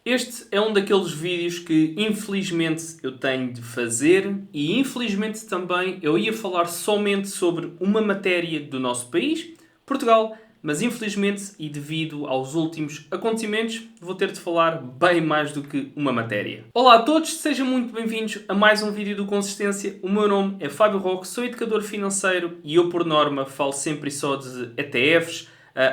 Este é um daqueles vídeos que infelizmente eu tenho de fazer e infelizmente também eu ia falar somente sobre uma matéria do nosso país, Portugal, mas infelizmente e devido aos últimos acontecimentos vou ter de falar bem mais do que uma matéria. Olá a todos, sejam muito bem-vindos a mais um vídeo do Consistência. O meu nome é Fábio Roque, sou educador financeiro e eu por norma falo sempre e só de ETFs,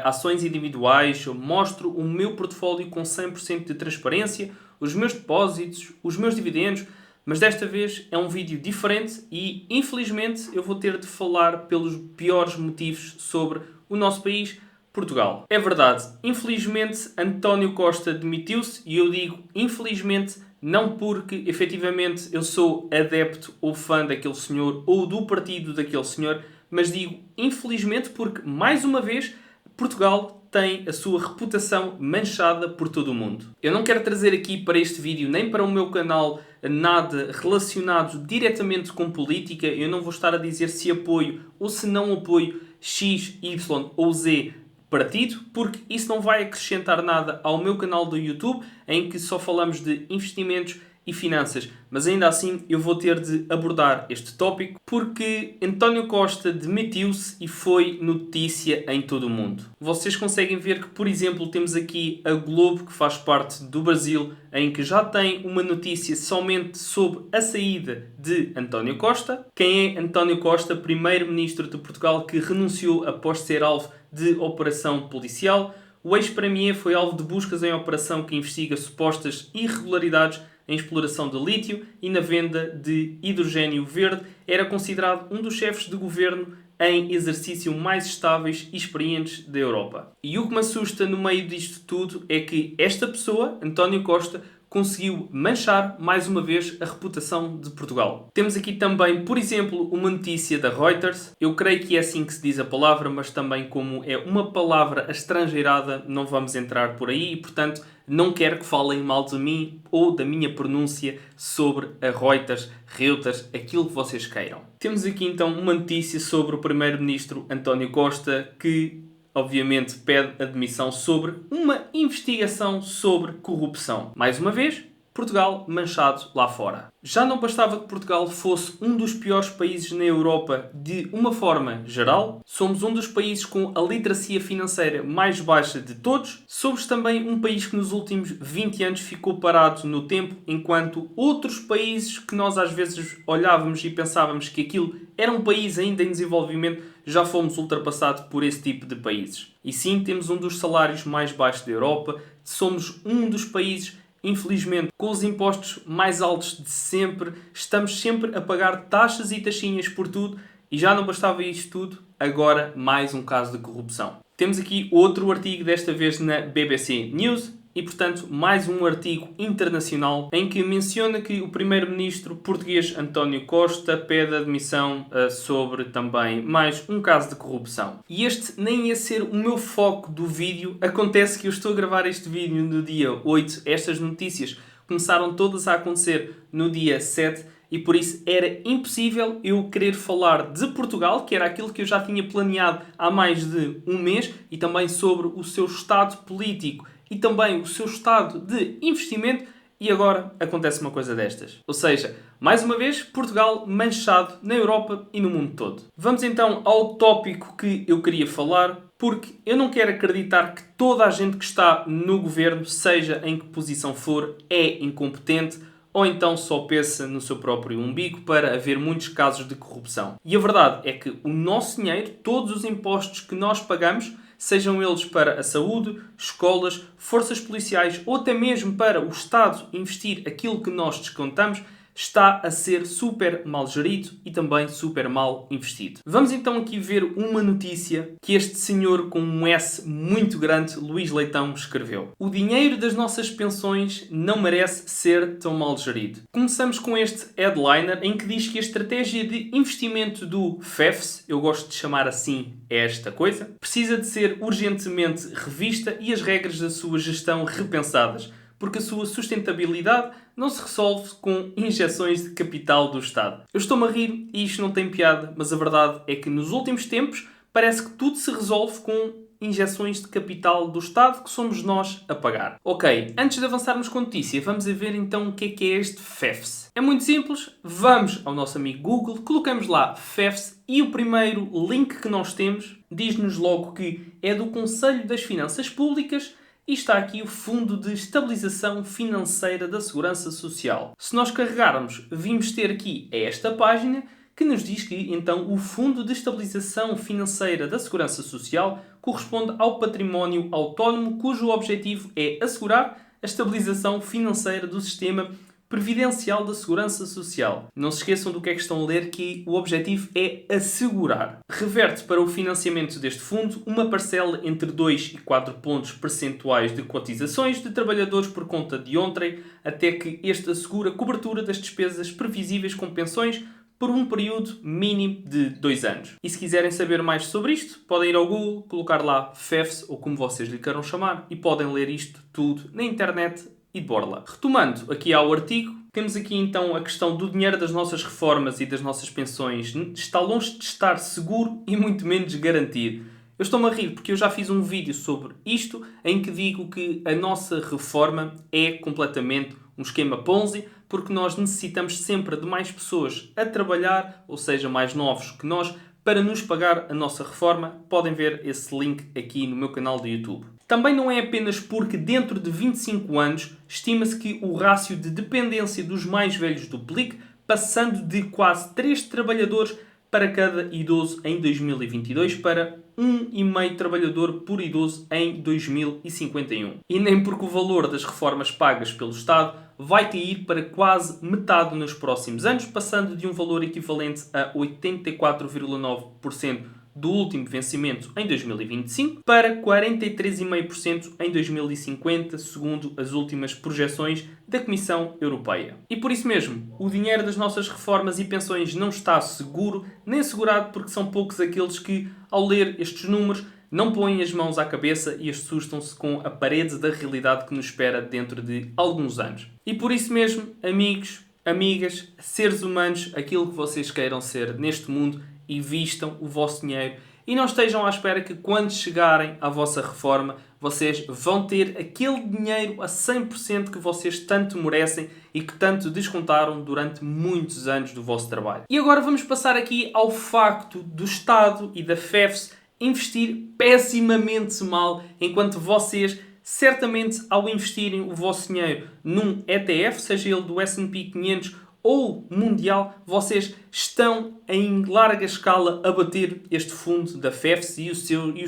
ações individuais, eu mostro o meu portfólio com 100% de transparência, os meus depósitos, os meus dividendos, mas desta vez é um vídeo diferente e infelizmente eu vou ter de falar pelos piores motivos sobre o nosso país, Portugal. É verdade, infelizmente António Costa demitiu-se e eu digo infelizmente não porque efetivamente eu sou adepto ou fã daquele senhor ou do partido daquele senhor, mas digo infelizmente porque mais uma vez Portugal tem a sua reputação manchada por todo o mundo. Eu não quero trazer aqui para este vídeo nem para o meu canal nada relacionado diretamente com política. Eu não vou estar a dizer se apoio ou se não apoio X, Y ou Z partido, porque isso não vai acrescentar nada ao meu canal do YouTube, em que só falamos de investimentos e finanças. Mas ainda assim eu vou ter de abordar este tópico porque António Costa demitiu-se e foi notícia em todo o mundo. Vocês conseguem ver que, por exemplo, temos aqui a Globo, que faz parte do Brasil, em que já tem uma notícia somente sobre a saída de António Costa. Quem é António Costa? Primeiro-ministro de Portugal que renunciou após ser alvo de operação policial. O ex-premier foi alvo de buscas em operação que investiga supostas irregularidades em exploração de lítio e na venda de hidrogênio verde. Era considerado um dos chefes de governo em exercício mais estáveis e experientes da Europa. E o que me assusta no meio disto tudo é que esta pessoa, António Costa, conseguiu manchar mais uma vez a reputação de Portugal. Temos aqui também, por exemplo, uma notícia da Reuters. Eu creio que é assim que se diz a palavra, mas também como é uma palavra estrangeirada, não vamos entrar por aí e, portanto, não quero que falem mal de mim ou da minha pronúncia sobre a Reuters, aquilo que vocês queiram. Temos aqui então uma notícia sobre o primeiro-ministro António Costa que obviamente pede admissão sobre uma investigação sobre corrupção. Mais uma vez, Portugal manchado lá fora. Já não bastava que Portugal fosse um dos piores países na Europa de uma forma geral, somos um dos países com a literacia financeira mais baixa de todos, somos também um país que nos últimos 20 anos ficou parado no tempo, enquanto outros países que nós às vezes olhávamos e pensávamos que aquilo era um país ainda em desenvolvimento, já fomos ultrapassados por esse tipo de países. E sim, temos um dos salários mais baixos da Europa, somos um dos países infelizmente, com os impostos mais altos de sempre, estamos sempre a pagar taxas e taxinhas por tudo e já não bastava isto tudo, agora mais um caso de corrupção. Temos aqui outro artigo, desta vez na BBC News, e, portanto, mais um artigo internacional em que menciona que o primeiro-ministro português António Costa pede admissão sobre também mais um caso de corrupção. E este nem ia ser o meu foco do vídeo. Acontece que eu estou a gravar este vídeo no dia 8. Estas notícias começaram todas a acontecer no dia 7 e por isso era impossível eu querer falar de Portugal, que era aquilo que eu já tinha planeado há mais de um mês, e também sobre o seu estado político e também o seu estado de investimento, e agora acontece uma coisa destas. Ou seja, mais uma vez, Portugal manchado na Europa e no mundo todo. Vamos então ao tópico que eu queria falar, porque eu não quero acreditar que toda a gente que está no governo, seja em que posição for, é incompetente ou então só pensa no seu próprio umbigo para haver muitos casos de corrupção. E a verdade é que o nosso dinheiro, todos os impostos que nós pagamos, sejam eles para a saúde, escolas, forças policiais ou até mesmo para o Estado investir aquilo que nós descontamos, está a ser super mal gerido e também super mal investido. Vamos então aqui ver uma notícia que este senhor com um S muito grande, Luís Leitão, escreveu. O dinheiro das nossas pensões não merece ser tão mal gerido. Começamos com este headliner em que diz que a estratégia de investimento do FEFS, eu gosto de chamar assim esta coisa, precisa de ser urgentemente revista e as regras da sua gestão repensadas, porque a sua sustentabilidade não se resolve com injeções de capital do Estado. Eu estou-me a rir e isto não tem piada, mas a verdade é que nos últimos tempos parece que tudo se resolve com injeções de capital do Estado que somos nós a pagar. Ok, antes de avançarmos com a notícia, vamos a ver então o que é este FEFS. É muito simples, vamos ao nosso amigo Google, colocamos lá FEFS e o primeiro link que nós temos diz-nos logo que é do Conselho das Finanças Públicas e está aqui o Fundo de Estabilização Financeira da Segurança Social. Se nós carregarmos, vimos ter aqui esta página que nos diz que, então, o Fundo de Estabilização Financeira da Segurança Social corresponde ao património autónomo cujo objetivo é assegurar a estabilização financeira do sistema previdencial da Segurança Social. Não se esqueçam do que é que estão a ler, que o objetivo é assegurar. Reverte para o financiamento deste fundo uma parcela entre 2 e 4 pontos percentuais de cotizações de trabalhadores por conta de outrem, até que este assegura cobertura das despesas previsíveis com pensões por um período mínimo de 2 anos. E se quiserem saber mais sobre isto, podem ir ao Google, colocar lá FEFS, ou como vocês lhe queiram chamar, e podem ler isto tudo na internet e de borla. Retomando aqui ao artigo, temos aqui então a questão do dinheiro das nossas reformas e das nossas pensões. Está longe de estar seguro e muito menos garantido. Eu estou-me a rir porque eu já fiz um vídeo sobre isto em que digo que a nossa reforma é completamente um esquema Ponzi, porque nós necessitamos sempre de mais pessoas a trabalhar, ou seja, mais novos que nós, para nos pagar a nossa reforma. Podem ver esse link aqui no meu canal do YouTube. Também não é apenas porque dentro de 25 anos estima-se que o rácio de dependência dos mais velhos duplique, passando de quase 3 trabalhadores para cada idoso em 2022 para 1,5 trabalhador por idoso em 2051. E nem porque o valor das reformas pagas pelo Estado vai cair para quase metade nos próximos anos, passando de um valor equivalente a 84,9% do último vencimento em 2025 para 43,5% em 2050, segundo as últimas projeções da Comissão Europeia. E por isso mesmo, o dinheiro das nossas reformas e pensões não está seguro nem assegurado, porque são poucos aqueles que, ao ler estes números, não põem as mãos à cabeça e assustam-se com a parede da realidade que nos espera dentro de alguns anos. E por isso mesmo, amigos, amigas, seres humanos, aquilo que vocês queiram ser neste mundo, invistam o vosso dinheiro e não estejam à espera que quando chegarem à vossa reforma vocês vão ter aquele dinheiro a 100% que vocês tanto merecem e que tanto descontaram durante muitos anos do vosso trabalho. E agora vamos passar aqui ao facto do Estado e da FEFS investir pessimamente mal, enquanto vocês, certamente, ao investirem o vosso dinheiro num ETF, seja ele do S&P 500 ou mundial, vocês estão em larga escala a bater este fundo da FEFS e os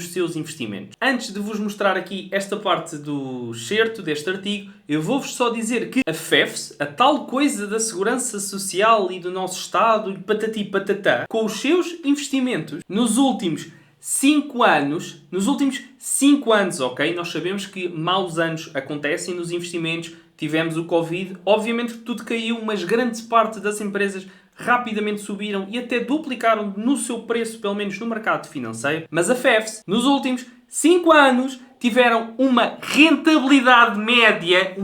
seus investimentos. Antes de vos mostrar aqui esta parte do excerto deste artigo, eu vou-vos só dizer que a FEFS, a tal coisa da segurança social e do nosso Estado, e patati patatá, com os seus investimentos nos últimos 5 anos, ok? Nós sabemos que maus anos acontecem nos investimentos, tivemos o Covid, obviamente que tudo caiu, mas grande parte das empresas rapidamente subiram e até duplicaram no seu preço, pelo menos no mercado financeiro. Mas a FEFS, nos últimos 5 anos, tiveram uma rentabilidade média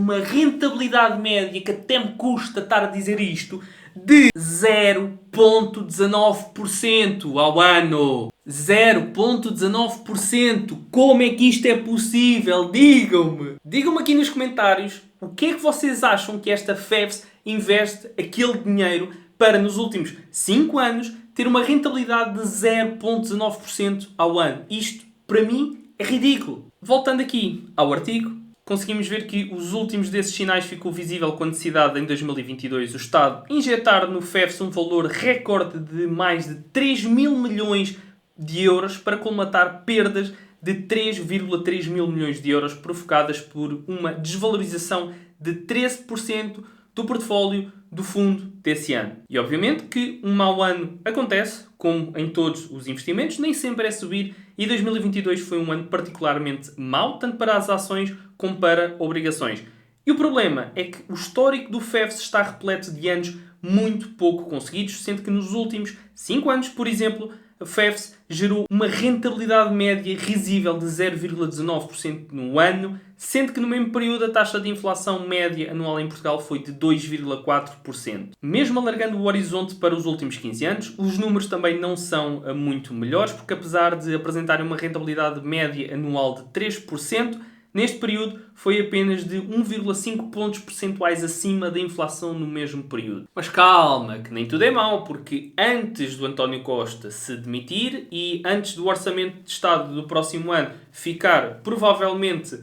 que até me custa estar a dizer isto, de 0,19% ao ano. 0,19%. Como é que isto é possível? Digam-me. Digam-me aqui nos comentários o que é que vocês acham que esta FEFS investe aquele dinheiro para, nos últimos 5 anos, ter uma rentabilidade de 0,19% ao ano. Isto, para mim, é ridículo. Voltando aqui ao artigo, conseguimos ver que os últimos desses sinais ficou visível com a necessidade, em 2022, o Estado injetar no FEFS um valor recorde de mais de 3 mil milhões de euros para colmatar perdas de 3,3 mil milhões de euros provocadas por uma desvalorização de 13% do portfólio do fundo desse ano. E obviamente que um mau ano acontece, como em todos os investimentos, nem sempre é subir, e 2022 foi um ano particularmente mau, tanto para as ações como para obrigações. E o problema é que o histórico do FEFS está repleto de anos muito pouco conseguidos, sendo que nos últimos 5 anos, por exemplo, a FEFS gerou uma rentabilidade média risível de 0,19% no ano, sendo que no mesmo período a taxa de inflação média anual em Portugal foi de 2,4%. Mesmo alargando o horizonte para os últimos 15 anos, os números também não são muito melhores, porque apesar de apresentarem uma rentabilidade média anual de 3%, neste período foi apenas de 1,5 pontos percentuais acima da inflação no mesmo período. Mas calma, que nem tudo é mau, porque antes do António Costa se demitir e antes do Orçamento de Estado do próximo ano ficar provavelmente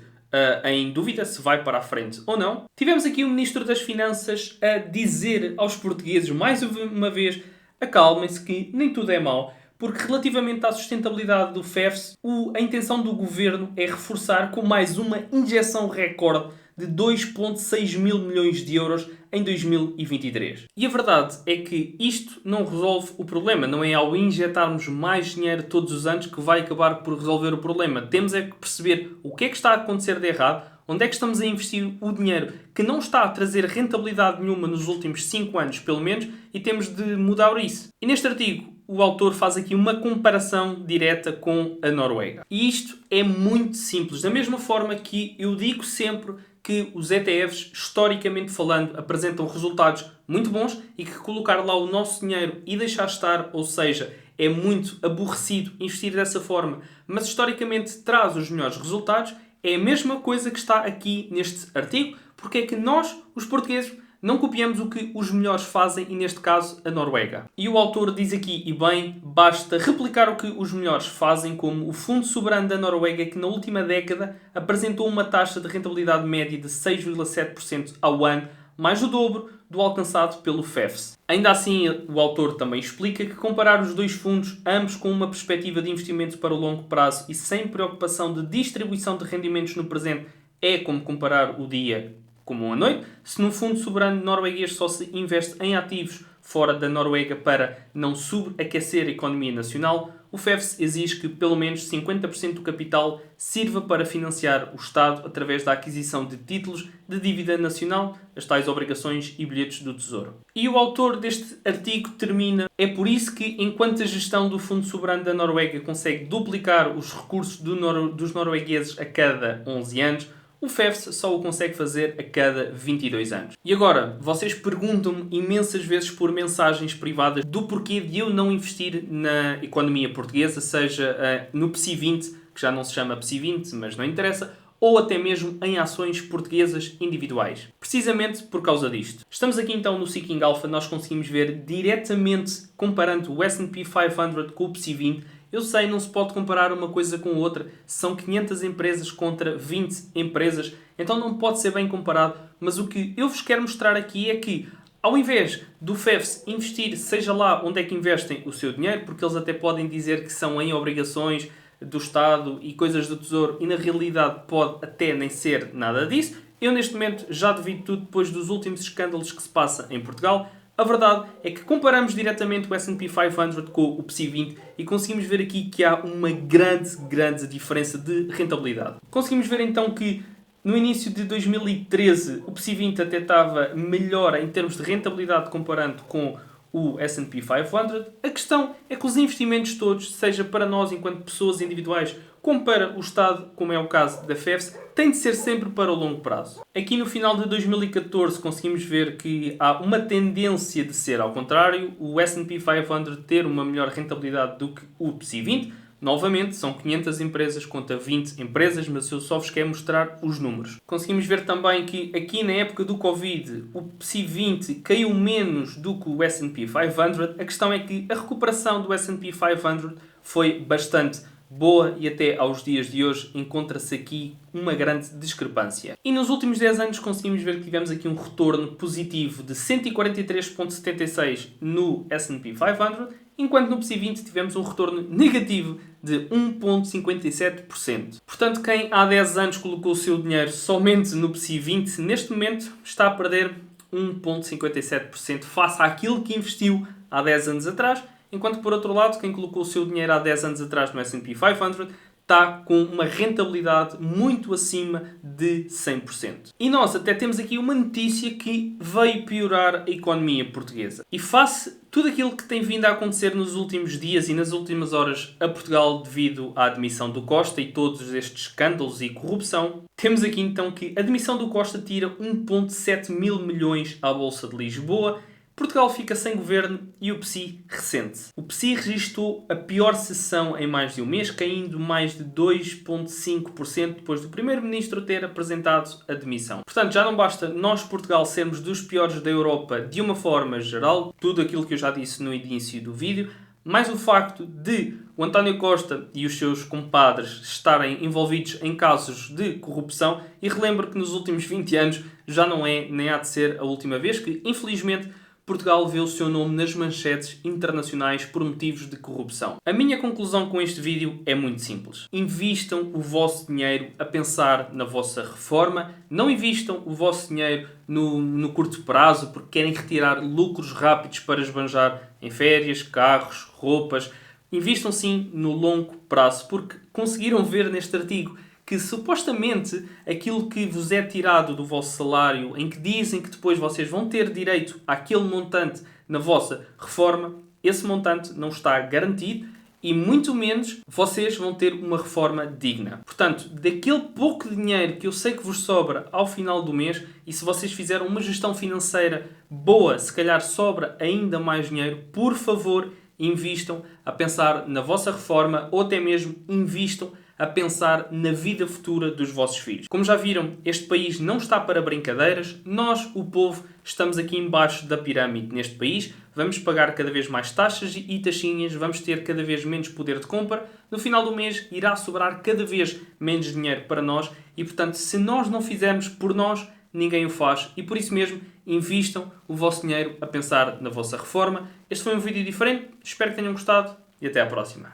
em dúvida se vai para a frente ou não, tivemos aqui o Ministro das Finanças a dizer aos portugueses mais uma vez: acalmem-se que nem tudo é mau. Porque relativamente à sustentabilidade do FEFS, a intenção do Governo é reforçar com mais uma injeção recorde de 2,6 mil milhões de euros em 2023. E a verdade é que isto não resolve o problema. Não é ao injetarmos mais dinheiro todos os anos que vai acabar por resolver o problema. Temos é que perceber o que é que está a acontecer de errado, onde é que estamos a investir o dinheiro que não está a trazer rentabilidade nenhuma nos últimos 5 anos, pelo menos, e temos de mudar isso. E neste artigo, o autor faz aqui uma comparação direta com a Noruega. E isto é muito simples. Da mesma forma que eu digo sempre que os ETFs, historicamente falando, apresentam resultados muito bons e que colocar lá o nosso dinheiro e deixar estar, ou seja, é muito aborrecido investir dessa forma, mas historicamente traz os melhores resultados, é a mesma coisa que está aqui neste artigo, porque é que nós, os portugueses, não copiamos o que os melhores fazem, e neste caso a Noruega. E o autor diz aqui, e bem, basta replicar o que os melhores fazem, como o Fundo Soberano da Noruega, que na última década apresentou uma taxa de rentabilidade média de 6,7% ao ano, mais o dobro do alcançado pelo FEFS. Ainda assim, o autor também explica que comparar os dois fundos, ambos com uma perspectiva de investimento para o longo prazo e sem preocupação de distribuição de rendimentos no presente, é como comparar o dia como a noite. Se no fundo soberano norueguês só se investe em ativos fora da Noruega para não subaquecer a economia nacional, o FEFS exige que pelo menos 50% do capital sirva para financiar o Estado através da aquisição de títulos de dívida nacional, as tais obrigações e bilhetes do Tesouro. E o autor deste artigo termina: é por isso que, enquanto a gestão do Fundo Soberano da Noruega consegue duplicar os recursos dos noruegueses a cada 11 anos, o FEFS só o consegue fazer a cada 22 anos. E agora, vocês perguntam-me imensas vezes por mensagens privadas do porquê de eu não investir na economia portuguesa, seja no PSI 20, que já não se chama PSI 20, mas não interessa, ou até mesmo em ações portuguesas individuais. Precisamente por causa disto. Estamos aqui então no Seeking Alpha, nós conseguimos ver diretamente, comparando o S&P 500 com o PSI 20, eu sei, não se pode comparar uma coisa com outra. São 500 empresas contra 20 empresas, então não pode ser bem comparado. Mas o que eu vos quero mostrar aqui é que, ao invés do FEFS investir, seja lá onde é que investem o seu dinheiro, porque eles até podem dizer que são em obrigações do Estado e coisas do Tesouro, e na realidade pode até nem ser nada disso. Eu neste momento já devido tudo depois dos últimos escândalos que se passa em Portugal. A verdade é que comparamos diretamente o S&P 500 com o PSI 20 e conseguimos ver aqui que há uma grande diferença de rentabilidade. Conseguimos ver então que no início de 2013 o PSI 20 até estava melhor em termos de rentabilidade comparando com o S&P 500. A questão é que os investimentos todos, seja para nós enquanto pessoas individuais, como para o Estado, como é o caso da FEFS, têm de ser sempre para o longo prazo. Aqui no final de 2014 conseguimos ver que há uma tendência de ser ao contrário, o S&P 500 ter uma melhor rentabilidade do que o PSI 20. Novamente, são 500 empresas contra 20 empresas, mas eu só vos quero mostrar os números. Conseguimos ver também que aqui na época do Covid, o PSI 20 caiu menos do que o S&P 500. A questão é que a recuperação do S&P 500 foi bastante boa e até aos dias de hoje encontra-se aqui uma grande discrepância. E nos últimos 10 anos conseguimos ver que tivemos aqui um retorno positivo de 143,76 no S&P 500, enquanto no PSI 20 tivemos um retorno negativo de 1,57%. Portanto, quem há 10 anos colocou o seu dinheiro somente no PSI 20, neste momento está a perder 1,57% face àquilo que investiu há 10 anos atrás, enquanto por outro lado, quem colocou o seu dinheiro há 10 anos atrás no S&P 500 está com uma rentabilidade muito acima de 100%. E nós até temos aqui uma notícia que veio piorar a economia portuguesa. E face tudo aquilo que tem vindo a acontecer nos últimos dias e nas últimas horas a Portugal devido à admissão do Costa e todos estes escândalos e corrupção, temos aqui então que a admissão do Costa tira 1,7 mil milhões à Bolsa de Lisboa. Portugal fica sem governo e o PSI ressente. O PSI registrou a pior sessão em mais de um mês, caindo mais de 2,5% depois do primeiro-ministro ter apresentado a demissão. Portanto, já não basta nós, Portugal, sermos dos piores da Europa de uma forma geral, tudo aquilo que eu já disse no início do vídeo, mais o facto de o António Costa e os seus compadres estarem envolvidos em casos de corrupção, e relembro que nos últimos 20 anos já não é nem há de ser a última vez que, infelizmente, Portugal vê o seu nome nas manchetes internacionais por motivos de corrupção. A minha conclusão com este vídeo é muito simples. Invistam o vosso dinheiro a pensar na vossa reforma. Não invistam o vosso dinheiro no curto prazo porque querem retirar lucros rápidos para esbanjar em férias, carros, roupas. Invistam sim no longo prazo porque conseguiram ver neste artigo que supostamente aquilo que vos é tirado do vosso salário, em que dizem que depois vocês vão ter direito àquele montante na vossa reforma, esse montante não está garantido e muito menos vocês vão ter uma reforma digna. Portanto, daquele pouco dinheiro que eu sei que vos sobra ao final do mês, e se vocês fizeram uma gestão financeira boa, se calhar sobra ainda mais dinheiro, por favor, invistam a pensar na vossa reforma ou até mesmo invistam a pensar na vida futura dos vossos filhos. Como já viram, este país não está para brincadeiras. Nós, o povo, estamos aqui embaixo da pirâmide neste país. Vamos pagar cada vez mais taxas e taxinhas, vamos ter cada vez menos poder de compra. No final do mês irá sobrar cada vez menos dinheiro para nós e, portanto, se nós não fizermos por nós, ninguém o faz. E por isso mesmo, invistam o vosso dinheiro a pensar na vossa reforma. Este foi um vídeo diferente. Espero que tenham gostado e até à próxima.